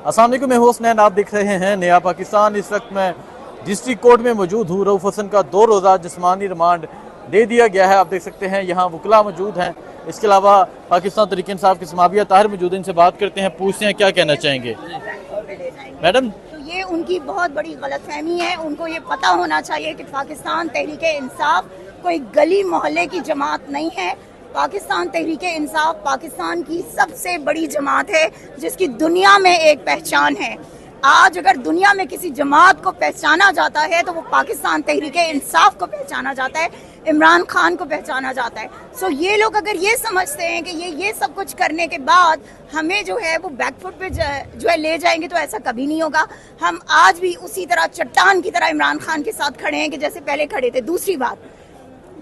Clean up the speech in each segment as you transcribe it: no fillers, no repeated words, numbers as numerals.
अस्सलाम वालेकुम, मैं हूं हसनैन, आप देख रहे हैं नया पाकिस्तान। इस वक्त मैं डिस्ट्रिक्ट कोर्ट में मौजूद हूँ। रऊफ हसन का 2 रोज़ा जिस्मानी रिमांड दे दिया गया है। आप देख सकते हैं यहाँ वकला मौजूद हैं। इसके अलावा पाकिस्तान तहरीक इंसाफ की समाविया ताहिर मौजूद हैं। इनसे बात करते हैं, पूछते हैं क्या कहना चाहेंगे। मैडम, तो ये उनकी बहुत बड़ी गलतफहमी है। उनको ये पता होना चाहिए कि पाकिस्तान तहरीक इंसाफ कोई गली मोहल्ले की जमात नहीं है। पाकिस्तान तहरीक इंसाफ पाकिस्तान की सबसे बड़ी जमात है, जिसकी दुनिया में एक पहचान है। आज अगर दुनिया में किसी जमात को पहचाना जाता है तो वो पाकिस्तान तहरीक इंसाफ को पहचाना जाता है, इमरान खान को पहचाना जाता है। सो ये लोग अगर ये समझते हैं कि ये सब कुछ करने के बाद हमें जो है वो बैकफुट पे जो है ले जाएंगे, तो ऐसा कभी नहीं होगा। हम आज भी उसी तरह चट्टान की तरह इमरान खान के साथ खड़े हैं कि जैसे पहले खड़े थे। दूसरी बात,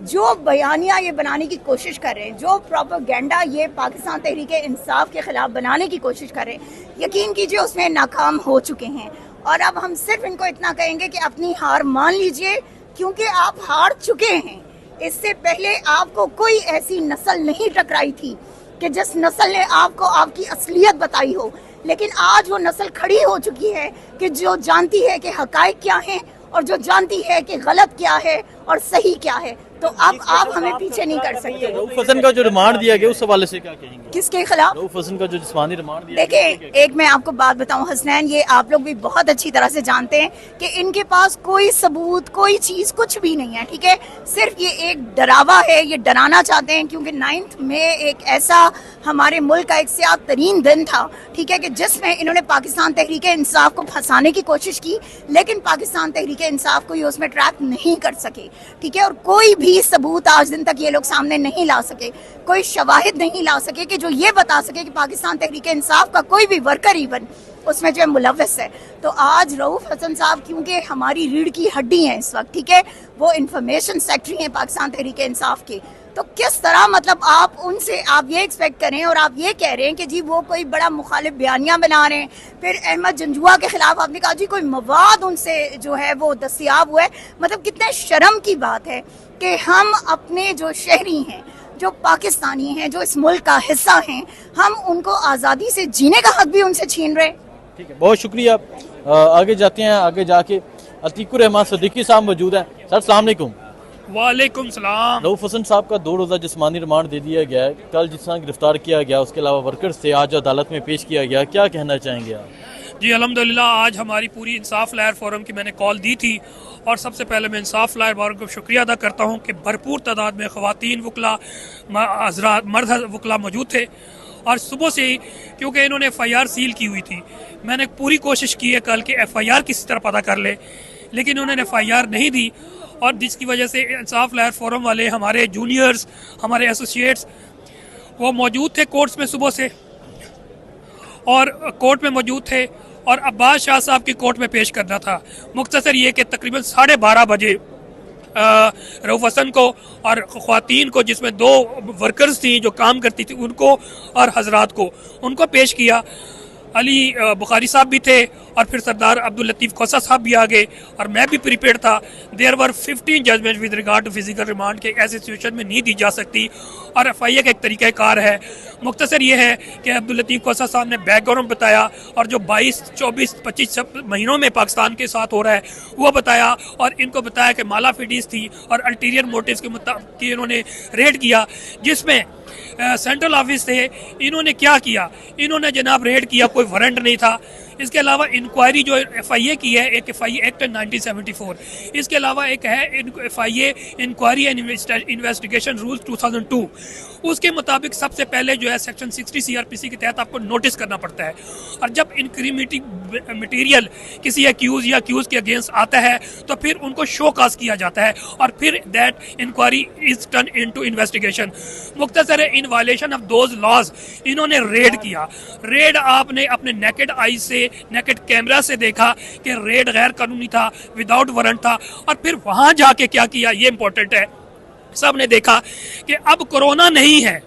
जो बयानिया ये बनाने की कोशिश कर रहे हैं, जो प्रोपेगेंडा ये पाकिस्तान तहरीक इंसाफ के खिलाफ बनाने की कोशिश कर रहे हैं, यकीन कीजिए उसमें नाकाम हो चुके हैं। और अब हम सिर्फ इनको इतना कहेंगे कि अपनी हार मान लीजिए, क्योंकि आप हार चुके हैं। इससे पहले आपको कोई ऐसी नस्ल नहीं टकराई थी कि जिस नस्ल ने आपको आपकी असलियत बताई हो, लेकिन आज वो नस्ल खड़ी हो चुकी है कि जो जानती है कि हकायक क्या हैं और जो जानती है कि गलत क्या है और सही क्या है। तो अब आप हमें पीछे नहीं कर सकते। रऊफ हसन का जो रिमांड दिया गया उस हवाले से क्या कहेंगे? किसके खिलाफ? रऊफ हसन का जो जिस्मानी रिमांड दिया देखिए, एक मैं आपको बात बताऊं हसनैन, ये आप लोग भी बहुत अच्छी तरह से जानते हैं कि इनके पास कोई सबूत, कोई चीज कुछ भी नहीं है, ठीक है। सिर्फ ये एक डरावा है, ये डराना चाहते हैं, क्योंकि 9 मई एक ऐसा हमारे मुल्क का एक सियाह तरीन दिन था, ठीक है, कि जिसमें इन्होंने पाकिस्तान तहरीक इंसाफ को फंसाने की कोशिश की, लेकिन पाकिस्तान तहरीक इंसाफ को ये उसमें ट्रैप नहीं कर सके, ठीक है। और कोई भी सबूत आज दिन तक ये लोग सामने नहीं ला सके, कोई शवाहिद नहीं ला सके कि जो ये बता सके कि पाकिस्तान तहरीक इंसाफ का कोई भी वर्कर इवन उसमें जो है मुलव्वस है। तो आज रऊफ हसन साहब, क्योंकि हमारी रीढ़ की हड्डी हैं इस वक्त, ठीक है, वो इंफॉर्मेशन सेक्रेटरी हैं पाकिस्तान तहरीक इंसाफ के, तो किस तरह मतलब आप उनसे आप ये एक्सपेक्ट करें और आप ये कह रहे हैं कि जी वो कोई बड़ा मुखालिफ बयानियां बना रहे हैं। फिर अहमद जंजुआ के खिलाफ आपने कहा जी कोई मवाद उनसे जो है वो दस्तियाब हुआ है। मतलब कितने शर्म की बात है कि हम अपने जो शहरी हैं, जो पाकिस्तानी हैं, जो इस मुल्क का हिस्सा हैं, हम उनको आज़ादी से जीने का हक भी उनसे छीन रहे हैं। ठीक है, बहुत शुक्रिया। आगे जाते हैं। आगे जाके अतीकुर रहमान सिद्दीकी साहब मौजूद हैं। सर अस्सलाम वालेकुम। वालेकुम सलाम। रऊफ हसन साहब का 2 रोज़ा जिस्मानी रिमांड दे दिया गया है। कल जिस तरह गिरफ्तार किया गया, उसके अलावा वर्कर्स से आज अदालत में पेश किया गया, क्या कहना चाहेंगे आप? जी अल्हम्दुलिल्लाह, आज हमारी पूरी इंसाफ लायर फोरम की मैंने कॉल दी थी, और सबसे पहले मैं इंसाफ लायर फोरम को शुक्रिया अदा करता हूँ कि भरपूर तादाद में ख़वातीन वकला, हज़रात, मर्द वकला मौजूद थे। और सुबह से ही, क्योंकि इन्होंने FIR सील की हुई थी, मैंने पूरी कोशिश की है कल कि FIR किसी तरह पता कर ले, लेकिन उन्होंने FIR नहीं दी, और जिसकी वजह से इंसाफ लायर फोरम वाले, हमारे जूनियर्स, हमारे एसोसिएट्स, वो मौजूद थे कोर्ट्स में सुबह से, और कोर्ट में मौजूद थे, और अब्बास शाह साहब की कोर्ट में पेश करना था। मुख्तसर ये कि तकरीबन 12:30 बजे रऊफ हसन को और ख़वातीन को, जिसमें 2 वर्कर्स थी जो काम करती थी, उनको और हजरात को, उनको पेश किया। अली बुखारी साहब भी थे, और फिर सरदार अब्दुल लतीफ़ खोसा साहब भी आ गए, और मैं भी प्रिपेयर था। There were 15 judgment with regard to physical remand के ऐसे सिचुएशन में नहीं दी जा सकती, और FIA का एक तरीक़ाकार है। मुख्तसर ये है कि अब्दुल लतीफ़ खोसा साहब ने बैकग्राउंड बताया, और जो 22, 24, 25 महीनों में पाकिस्तान के साथ हो रहा है वो बताया, और इनको बताया कि माला फिडीज थी और अल्टीरियर मोटिव्स के मुताबिक इन्होंने रेड किया, जिसमें सेंट्रल ऑफिस थे। इन्होंने क्या किया? इन्होंने जनाब रेड किया, कोई वारंट नहीं था। इसके अलावा इंक्वायरी जो FIA की है, एक FIA एक्ट 1974, इसके अलावा एक है FIA inquiry and investigation rules 2002, उसके मुताबिक सबसे पहले जो है सेक्शन 60 CRPC के तहत आपको नोटिस करना पड़ता है, और जब इंक्रीमेटिंग मटीरियल किसी एक्यूज या एक्यूज के अगेंस्ट आता है तो फिर उनको शो कास्ट किया जाता है, और फिर that inquiry is turn into investigation. मुख्तसर in violation of those laws इन्होंने रेड किया। रेड आपने अपने नेकेड आई से, नेकेड कैमरा से देखा कि रेड गैर कानूनी था, विदाउट वारंट था, और फिर वहां जाके क्या किया, ये इंपॉर्टेंट है। सब ने देखा कि अब कोरोना नहीं है,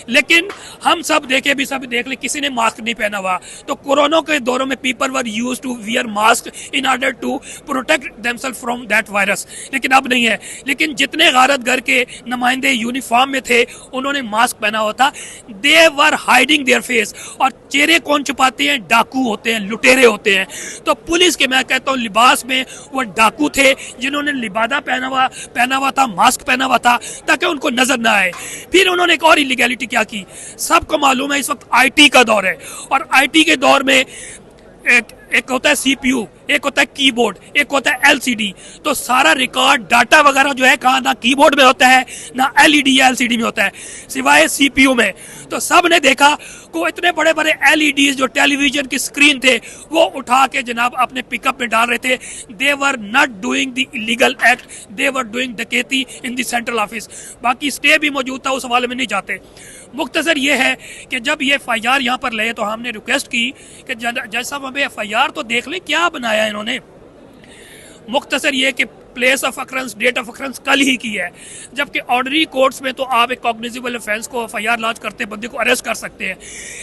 लेकिन हम सब देखे भी सब देख ले किसी ने मास्क नहीं पहना हुआ। तो कोरोना के दौरों में people were used to wear mask in order to protect themself from that virus, लेकिन अब नहीं है। लेकिन जितने गारत घर के नुमाइंदे यूनिफॉर्म में थे उन्होंने मास्क पहना हुआ था। दे वर हाइडिंग देयर फेस। और चेहरे कौन छुपाते हैं? डाकू होते हैं, लुटेरे होते हैं। तो पुलिस के मैं कहता हूँ लिबास में वो डाकू थे जिन्होंने लिबादा पहना हुआ था, मास्क पहना हुआ था ताकि उनको नजर ना आए। फिर उन्होंने एक और इलीगैलिटी क्या की, सबको मालूम है इस वक्त आईटी का दौर है और आईटी के दौर में एक होता है सीपीयू, एक होता है कीबोर्ड, एक होता है एलसीडी। तो सारा रिकॉर्ड डाटा वगैरह जो है कहाँ, ना कीबोर्ड में होता है ना एलईडी या एलसीडी में होता है, सिवाय सीपीयू में। तो सब ने देखा को इतने बड़े बड़े एलईडीज जो टेलीविजन की स्क्रीन थे वो उठा के जनाब अपने पिकअप में डाल रहे थे। They were not doing the illegal act, they were doing डकैती इन द सेंट्रल ऑफिस। बाकी स्टे भी मौजूद था, उस हवाले में नहीं जाते। मुख्तसर ये है कि जब ये FIR यहाँ पर ले तो हमने रिक्वेस्ट की कि जज साहब हमें FIR तो देख लें क्या बनाया इन्होंने। मुख्तसर ये कि place of occurrence, date of occurrence कल ही की है, जबकि ऑर्डनरी कोर्ट्स में तो आप एक कॉग्निजेबल ऑफेंस को FIR लॉन्च करते बंदे को अरेस्ट कर सकते हैं।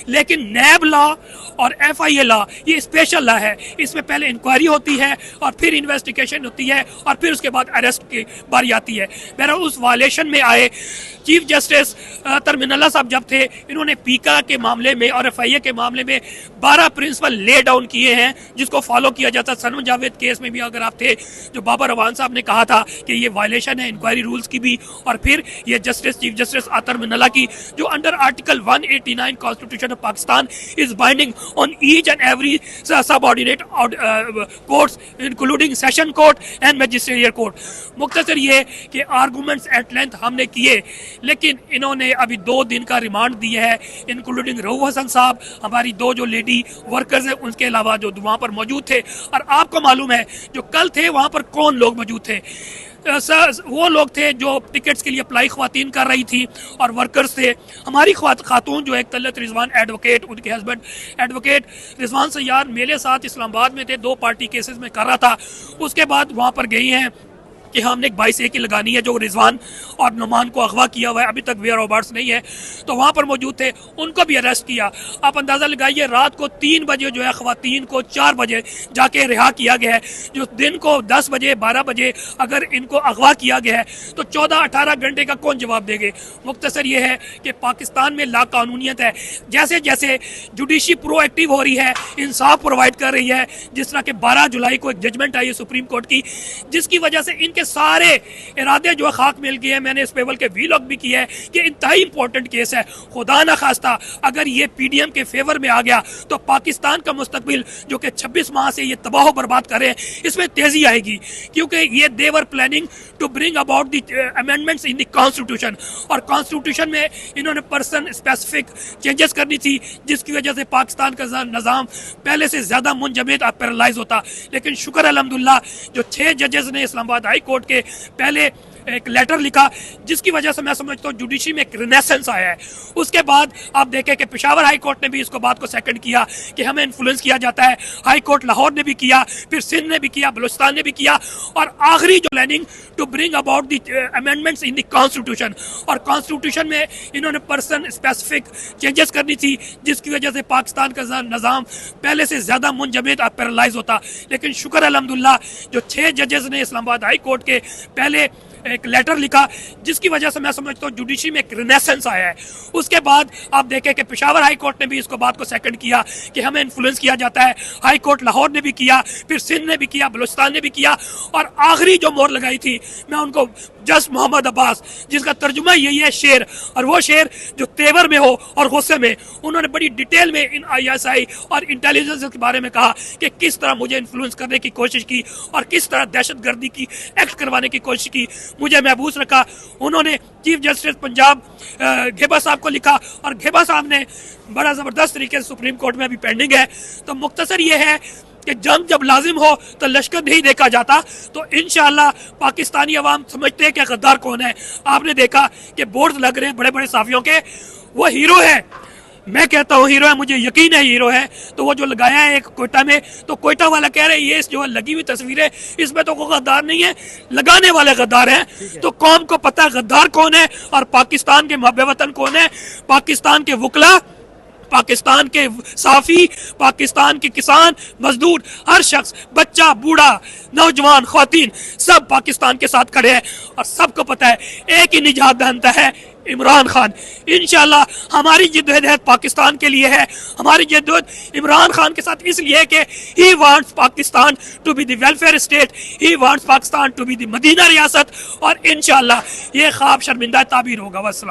लेकिन नैब लॉ और FIA लॉ ये स्पेशल लॉ है, इसमें पहले इंक्वायरी होती है और फिर इन्वेस्टिगेशन होती है और फिर उसके बाद अरेस्ट की बारी आती है। बहरहाल उस वायलेशन में आए चीफ जस्टिस तरमिनल्ला साहब जब थे, इन्होंने पीका के मामले में और FIA के मामले में 12 प्रिंसिपल ले डाउन किए हैं जिसको फॉलो किया जाता। सनम जावेद केस में भी अगर आप थे, जो बाबर रवान साहब ने कहा था कि ये वायलेशन है इंक्वायरी रूल्स की भी, और फिर ये चीफ जस्टिस तरमिनल्ला की जो under article 189 constitution of Pakistan is binding on each and every subordinate courts including session court and magisterial court. मुख्तसर ये कि आर्गूमेंट्स एट लेंथ हमने किए, लेकिन इन्होंने अभी 2 दिन का रिमांड दिया है, इंक्लूडिंग रऊफ हसन साहब, हमारी 2 जो लेडी वर्कर्स हैं, उनके अलावा जो वहाँ पर मौजूद थे। और आपको मालूम है जो कल थे वहाँ पर कौन लोग मौजूद थे? वो लोग थे जो टिकट्स के लिए अप्लाई ख्वातीन कर रही थी और वर्कर्स थे। हमारी खातून जो एक तलत रिजवान एडवोकेट, उनके हस्बैंड एडवोकेट रिजवान सैयार मेरे साथ इस्लामाबाद में थे, 2 पार्टी केसेस में कर रहा था। उसके बाद वहाँ पर गई हैं कि हमने एक 22A की लगानी है जो रिजवान और नुमान को अगवा किया हुआ है, अभी तक वेयर ऑबर्ट्स नहीं है, तो वहाँ पर मौजूद थे, उनको भी अरेस्ट किया। आप अंदाज़ा लगाइए रात को 3 बजे जो है ख्वातीन को 4 बजे जाके रिहा किया गया है, जो दिन को 10 बजे 12 बजे अगर इनको अगवा किया गया है तो 14-18 घंटे का कौन जवाब देंगे। मुख्तसर ये है कि पाकिस्तान में लाकानूनियत है। जैसे जैसे जुडिशरी प्रोएक्टिव हो रही है, इंसाफ प्रोवाइड कर रही है, जिस तरह के 12 जुलाई को एक जजमेंट आई है सुप्रीम कोर्ट की, जिसकी वजह से इनके सारे इरादे जो खाक मिल गए हैं। मैंने इस पेवल के वीलॉग भी किया है कि इंतहाई इंपॉर्टेंट केस है। खुदा ना खास्ता अगर ये PDM के फेवर में आ गया तो पाकिस्तान का मुस्तकबिल जो कि 26 माह से ये तबाह बर्बाद कर रहे हैं, इसमें तेजी आएगी, क्योंकि ये they're planning to bring about the amendments in the constitution, और कॉन्स्टिट्यूशन में इन्होंने पर्सन स्पेसिफिक चेंजेस करनी थी, जिसकी वजह से पाकिस्तान का निज़ाम पहले से ज़्यादा मुंजमद और पैरालाइज होता। लेकिन शुक्र अल्हम्दुलिल्लाह जो 6 जजेस ने इस्लामाबाद हाई कोर्ट के पहले एक लेटर लिखा, जिसकी वजह से मैं समझता हूँ जुडिशरी में एक रिनेसेंस आया है। उसके बाद आप देखें कि पेशावर हाई कोर्ट ने भी इसको बात को सेकंड किया कि हमें इन्फ्लुएंस किया जाता है, हाई कोर्ट लाहौर ने भी किया, फिर सिंध ने भी किया, बलूचिस्तान ने भी किया, और आखिरी जो planning to bring about the amendments in the constitution, और कॉन्स्टिट्यूशन में इन्होंने पर्सन स्पेसिफिक चेंजेस करनी थी, जिसकी वजह से पाकिस्तान का निज़ाम पहले से ज़्यादा मुंजमद और पैरालाइज होता। लेकिन शुक्र अल्हम्दुलिल्लाह जो 6 जजेस ने इस्लामाबाद हाई कोर्ट के पहले एक लेटर लिखा, जिसकी वजह से मैं समझता हूँ जुडिशरी में एक रिनेसेंस आया है। उसके बाद आप देखें कि पेशावर हाई कोर्ट ने भी इसको बात को सेकंड किया कि हमें इन्फ्लुएंस किया जाता है, हाई कोर्ट लाहौर ने भी किया, फिर सिंध ने भी किया, बलूचिस्तान ने भी किया, और आखिरी जो मोहर लगाई थी मैं उनको जस्ट मोहम्मद अब्बास, जिसका तर्जुमा यही है शेर, और वो शेर जो तेवर में हो और गुस्से में, उन्होंने बड़ी डिटेल में इन ISI और इंटेलिजेंस के बारे में कहा कि किस तरह मुझे इन्फ्लुएंस करने की कोशिश की और किस तरह दहशतगर्दी की एक्ट करवाने की कोशिश की, मुझे महबूस रखा। उन्होंने चीफ जस्टिस पंजाब घेबा साहब को लिखा, और घेबा साहब ने बड़ा ज़बरदस्त तरीके से सुप्रीम कोर्ट में अभी पेंडिंग है। तो मुख्तसर ये है कि जंग जब लाजिम हो तो लश्कर नहीं देखा जाता। तो इंशाअल्लाह पाकिस्तानी अवाम समझते हैं कि गद्दार कौन है। आपने देखा कि बोर्ड लग रहे हैं बड़े बड़े साफियों के, वो हीरो है। میں کہتا ہوں ہیرو ہے, مجھے یقین ہے ہیرو ہے. تو وہ جو لگایا ہے ایک کوئٹہ میں, تو کوئٹہ والا کہہ رہے ہیں یہ جو لگی ہوئی تصویر ہے اس میں تو کوئی غدار نہیں ہے, لگانے والے غدار ہیں. تو قوم کو پتہ ہے غدار کون ہے اور پاکستان کے محب وطن کون ہے. پاکستان کے وکلا, پاکستان کے صحافی, پاکستان کے کسان, مزدور, ہر شخص, بچہ, بوڑھا, نوجوان, خواتین, سب پاکستان کے ساتھ کھڑے ہیں. اور سب کو پتہ ہے ایک ہی نجات دہندہ ہے, عمران خان. انشاءاللہ ہماری جدوجہد پاکستان کے لیے ہے, ہماری جدوجہد عمران خان کے ساتھ اس لیے کہ he wants Pakistan to be the welfare state, he wants Pakistan to be the Medina ریاست. اور انشاءاللہ یہ خواب شرمندہ تعبیر ہوگا. والسلام.